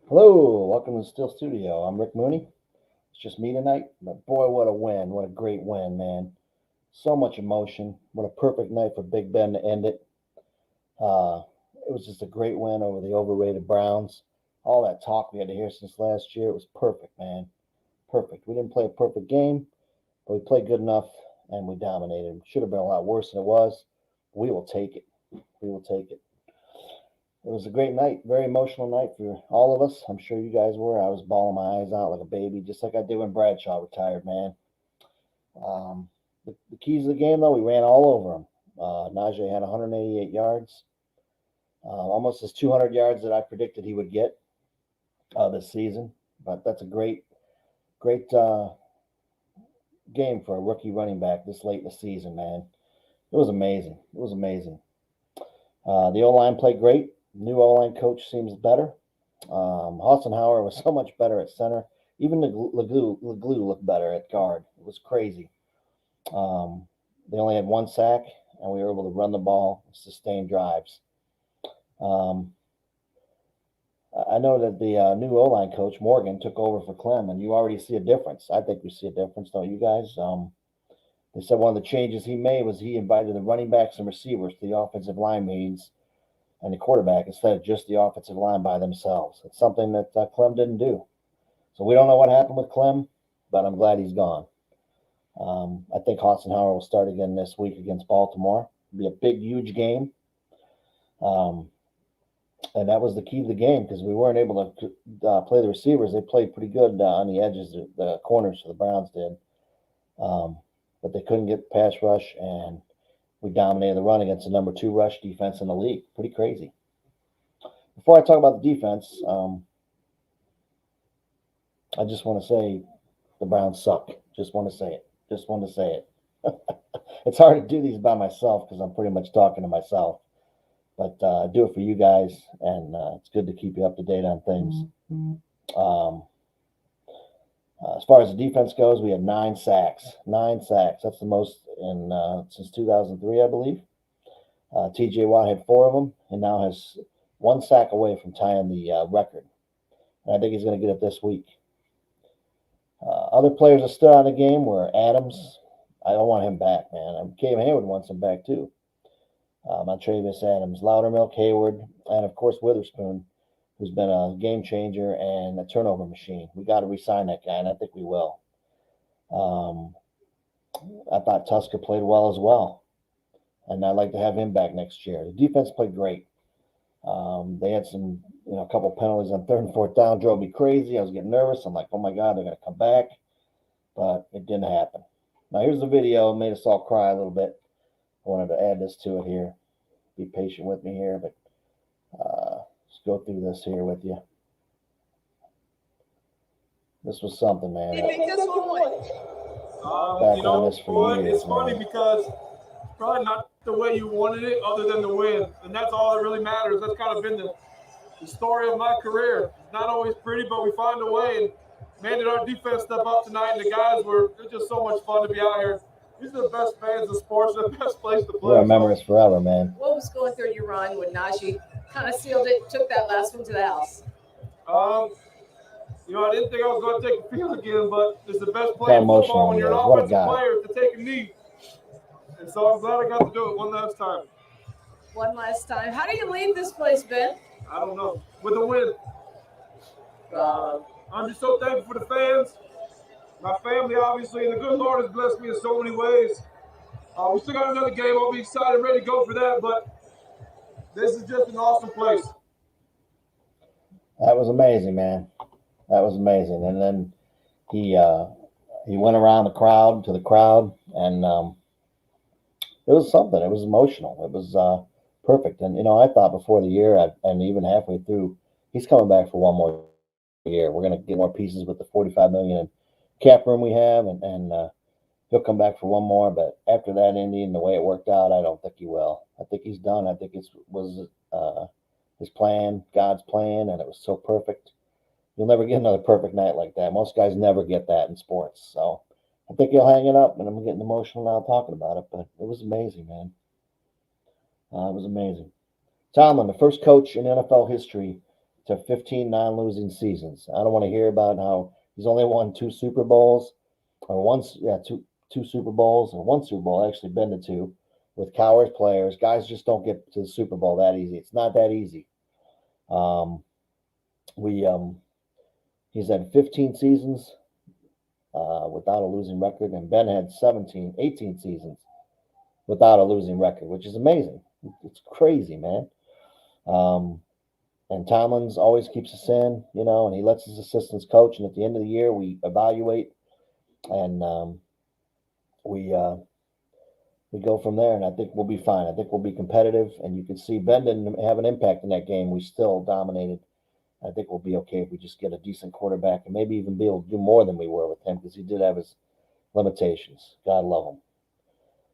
Hello, welcome to the Still Studio. I'm Rick Mooney. It's just me tonight, but boy, what a win. What a great win, man. So much emotion. What a perfect night for Big Ben to end it. Uh, it was just a great win over the overrated Browns. All that talk we had to hear since last year, it was perfect, man. Perfect. We didn't play a perfect game, but we played good enough and we dominated. Should have been a lot worse than it was. We will take it. We will take it. It was a great night, very emotional night for all of us. I'm sure you guys were. I was bawling my eyes out like a baby, just like I did when Bradshaw retired, man. The keys of the game, though, we ran all over him. Najee had 188 yards, almost his 200 yards that I predicted he would get this season. But that's a great game for a rookie running back this late in the season, man. It was amazing. It was amazing. The O line played great. New O line coach seems better. Hassenhauer was so much better at center. Even the Leglue looked better at guard. It was crazy. They only had one sack, and we were able to run the ball, sustain drives. Um, I know that the new O-line coach, Morgan, took over for Clem, and you already see a difference. I think we see a difference, don't you guys? They said one of the changes he made was he invited the running backs and receivers to the offensive line meetings and the quarterback instead of just the offensive line by themselves. It's something that Clem didn't do. So we don't know what happened with Clem, but I'm glad he's gone. I think Hassenhauer will start again this week against Baltimore. It'll be a big, huge game. And that was the key to the game because we weren't able to play the receivers. They played pretty good on the edges, the corners, the Browns did. But they couldn't get pass rush, and we dominated the run against the number 2 rush defense in the league. Pretty crazy. Before I talk about the defense, I just want to say the Browns suck. Just want to say it. Just want to say it. It's hard to do these by myself because I'm pretty much talking to myself. But I do it for you guys, and it's good to keep you up to date on things. As far as the defense goes, we had 9 sacks. 9 sacks. That's the most in since 2003, I believe. T.J. Watt had 4 of them, and now has 1 sack away from tying the record. And I think he's going to get it this week. Other players that stood out in the game were Adams. I don't want him back, man. Cam Hayward wants him back too. Montravius Adams, Loudermilk, Hayward, and of course Witherspoon, who's been a game changer and a turnover machine. We got to re-sign that guy, and I think we will. I thought Tusker played well as well, and I'd like to have him back next year. The defense played great. They had some, a couple penalties on 3rd and 4th down, drove me crazy. I was getting nervous. I'm like, oh my God, they're going to come back, but it didn't happen. Now here's the video. It made us all cry a little bit. I wanted to add this to it here. Be patient with me here, but let's go through this here with you. This was something, man. Back on this for years, it's funny because it's probably not the way you wanted it other than the win. And that's all that really matters. That's kind of been the story of my career. It's not always pretty, but we find a way. And man, did our defense step up tonight. And the guys they're just so much fun to be out here. These are the best fans of sports, the best place to play. We'll remember us forever, man. What was going through your mind when Najee kind of sealed it, took that last one to the house? I didn't think I was going to take the field again, but it's the best play in football when you're an offensive player to take a knee. And so I'm glad I got to do it one last time. One last time. How do you leave this place, Ben? I don't know. With a win. I'm just so thankful for the fans. My family, obviously, and the good Lord has blessed me in so many ways. We still got another game. I'll be excited, ready to go for that, but this is just an awesome place. That was amazing, man. That was amazing. And then he went around the crowd, and it was something. It was emotional. It was perfect. And, I thought before the year and even halfway through, he's coming back for one more year. We're going to get more pieces with the $45 million in cap room we have, and he'll come back for one more. But after that Indian, the way it worked out, I don't think he will. I think he's done. I think it was his plan, God's plan, and it was so perfect. You'll never get another perfect night like that. Most guys never get that in sports. So I think he'll hang it up, and I'm getting emotional now talking about it, but it was amazing, man. It was amazing. Tomlin, the first coach in NFL history to 15 non-losing seasons. I don't want to hear about how he's only won 2 Super Bowls, or two Super Bowls, and 1 Super Bowl, actually been to 2, with coward players. Guys just don't get to the Super Bowl that easy. It's not that easy. He's had 15 seasons without a losing record, and Ben had 18 seasons without a losing record, which is amazing. It's crazy, man. And Tomlin's always keeps us in, and he lets his assistants coach. And at the end of the year, we evaluate, and we go from there. And I think we'll be fine. I think we'll be competitive. And you can see Ben didn't have an impact in that game. We still dominated. I think we'll be okay if we just get a decent quarterback and maybe even be able to do more than we were with him, because he did have his limitations. God love him.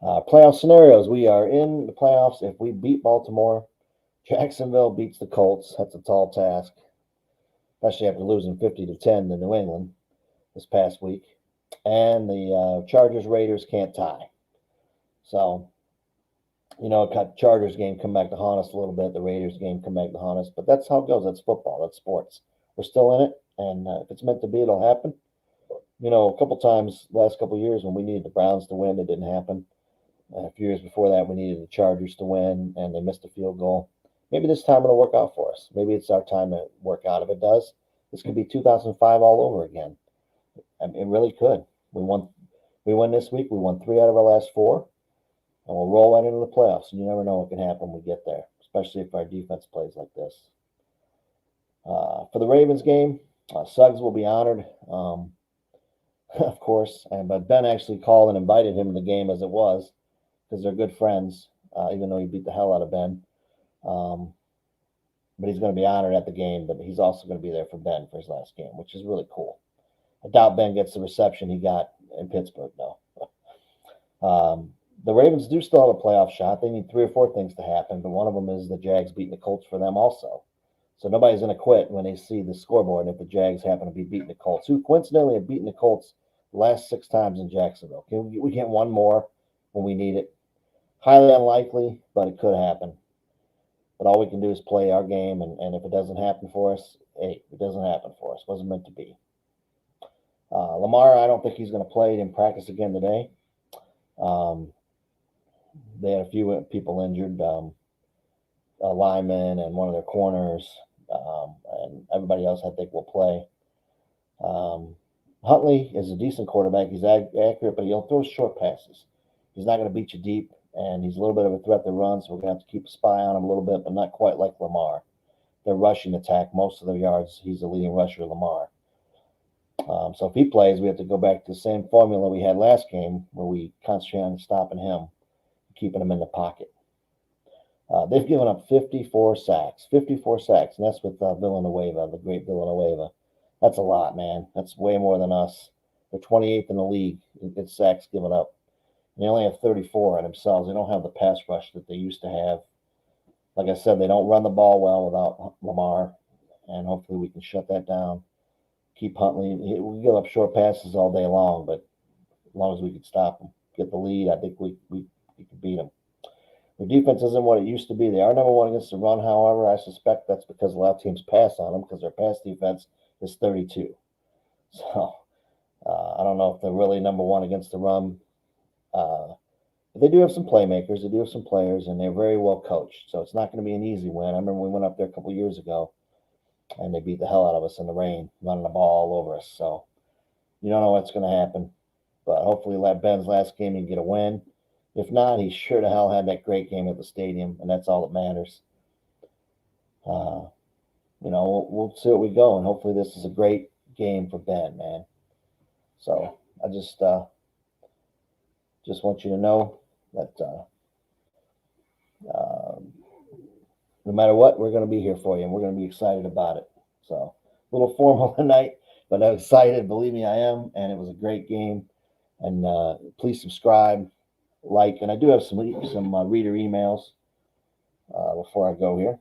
Playoff scenarios. We are in the playoffs if we beat Baltimore. Jacksonville beats the Colts. That's a tall task, especially after losing 50-10 to New England this past week. And the Chargers-Raiders can't tie. So, Chargers game come back to haunt us a little bit. The Raiders game come back to haunt us. But that's how it goes. That's football. That's sports. We're still in it. And if it's meant to be, it'll happen. A couple times, last couple of years, when we needed the Browns to win, it didn't happen. A few years before that, we needed the Chargers to win, and they missed a field goal. Maybe this time it'll work out for us. Maybe it's our time to work out. If it does, this could be 2005 all over again. It really could. We won this week. We won 3 out of our last 4, and we'll roll right into the playoffs. And you never know what can happen when we get there, especially if our defense plays like this. For the Ravens game, Suggs will be honored, of course. But Ben actually called and invited him to the game as it was, because they're good friends, even though he beat the hell out of Ben. But he's going to be honored at the game, but he's also going to be there for Ben for his last game, which is really cool. I doubt Ben gets the reception he got in Pittsburgh, though. The Ravens do still have a playoff shot. They need 3 or 4 things to happen, but one of them is the Jags beating the Colts for them also. So nobody's going to quit when they see the scoreboard if the Jags happen to be beating the Colts, who coincidentally have beaten the Colts the last 6 times in Jacksonville. Can we get one more when we need it? Highly unlikely, but it could happen. But all we can do is play our game, and if it doesn't happen for us, hey, it doesn't happen for us. It wasn't meant to be. Lamar, I don't think he's going to play. He didn't practice again today. They had a few people injured, a lineman and one of their corners, and everybody else I think will play. Huntley is a decent quarterback. He's accurate, but he'll throw short passes. He's not going to beat you deep, and he's a little bit of a threat to run, so we're going to have to keep a spy on him a little bit, but not quite like Lamar. Their rushing attack, most of their yards, he's the leading rusher, Lamar. So if he plays, we have to go back to the same formula we had last game, where we concentrate on stopping him, keeping him in the pocket. They've given up 54 sacks, and that's with Villanueva, the great Villanueva. That's a lot, man. That's way more than us. They're 28th in the league in sacks given up. And they only have 34 on themselves. They don't have the pass rush that they used to have. Like I said, they don't run the ball well without Lamar, and hopefully we can shut that down. Keep Huntley. We give up short passes all day long, but as long as we can stop them, get the lead, I think we can beat them. Their defense isn't what it used to be. They are number 1 against the run, however. I suspect that's because a lot of teams pass on them, because their pass defense is 32. So I don't know if they're really number 1 against the run. But they do have some playmakers. They do have some players, and they're very well coached. So it's not going to be an easy win. I remember we went up there a couple of years ago, and they beat the hell out of us in the rain, running the ball all over us. So you don't know what's going to happen. But hopefully Ben's last game he can get a win. If not, he sure to hell had that great game at the stadium, and that's all that matters. We'll see what we go, and hopefully this is a great game for Ben, man. So I just want you to know that no matter what, we're going to be here for you, and we're going to be excited about it. So a little formal tonight, but I'm excited. Believe me, I am, and it was a great game. And please subscribe, like, and I do have some reader emails before I go here.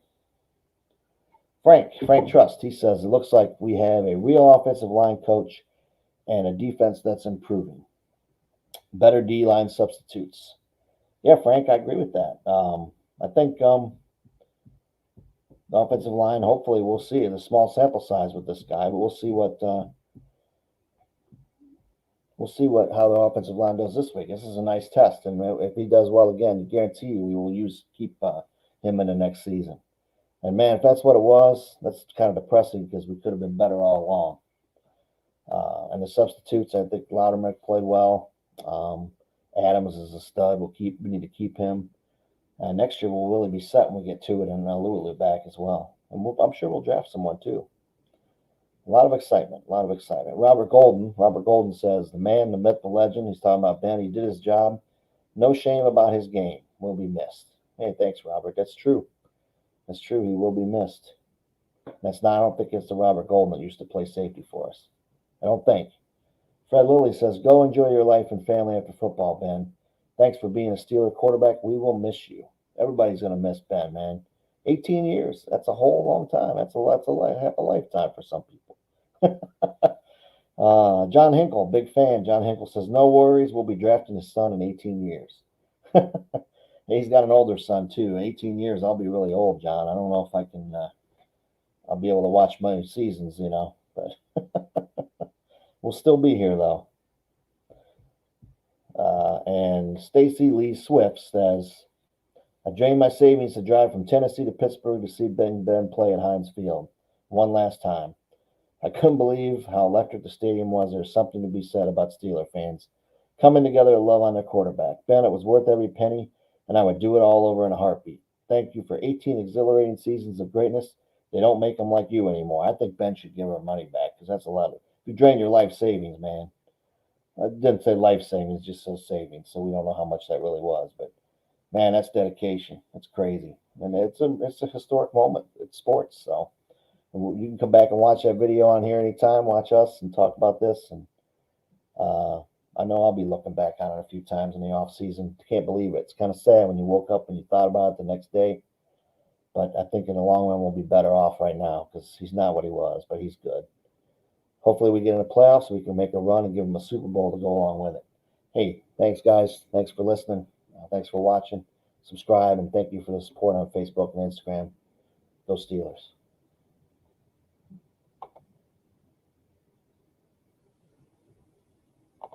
Frank Trust, he says, it looks like we have a real offensive line coach and a defense that's improving. Better D-line substitutes. Yeah, Frank, I agree with that. I think The offensive line, hopefully, we'll see. It's a small sample size with this guy, but we'll see how the offensive line does this week. This is a nice test, and if he does well again, I guarantee you we will keep him in the next season. And man, if that's what it was, that's kind of depressing because we could have been better all along. And the substitutes, I think Loudermilk played well. Adams is a stud. We need to keep him. And next year we'll really be set when we get to it, and Lilly back as well. And I'm sure we'll draft someone too. A lot of excitement. Robert Golden says, the man, the myth, the legend. He's talking about Ben. He did his job. No shame about his game. Will be missed. Hey, thanks, Robert. That's true. He will be missed. I don't think it's the Robert Golden that used to play safety for us. I don't think. Fred Lilly says, go enjoy your life and family after football, Ben. Thanks for being a Steeler quarterback. We will miss you. Everybody's going to miss Ben, man. 18 years. That's a whole long time. That's half a lifetime for some people. John Hinkle, big fan. John Hinkle says, no worries. We'll be drafting his son in 18 years. He's got an older son, too. 18 years, I'll be really old, John. I don't know if I can, I'll be able to watch my seasons, but we'll still be here, though. And Stacey Lee Swift says, I drained my savings to drive from Tennessee to Pittsburgh to see Ben play at Heinz Field one last time. I couldn't believe how electric the stadium was. There's something to be said about Steeler fans coming together to love on their quarterback. Ben, it was worth every penny, and I would do it all over in a heartbeat. Thank you for 18 exhilarating seasons of greatness. They don't make them like you anymore. I think Ben should give her money back because that's a lot of. You drain your life savings, man. I didn't say life savings, just says savings. So we don't know how much that really was, but man, that's dedication. That's crazy, and it's a historic moment. It's sports, so you can come back and watch that video on here anytime. Watch us and talk about this, and I know I'll be looking back on it a few times in the off season. Can't believe it. It's kind of sad when you woke up and you thought about it the next day, but I think in the long run we'll be better off right now because he's not what he was, but he's good. Hopefully we get in the playoffs so we can make a run and give him a Super Bowl to go along with it. Hey, thanks, guys. Thanks for listening. Thanks for watching. Subscribe, and thank you for the support on Facebook and Instagram. Go Steelers.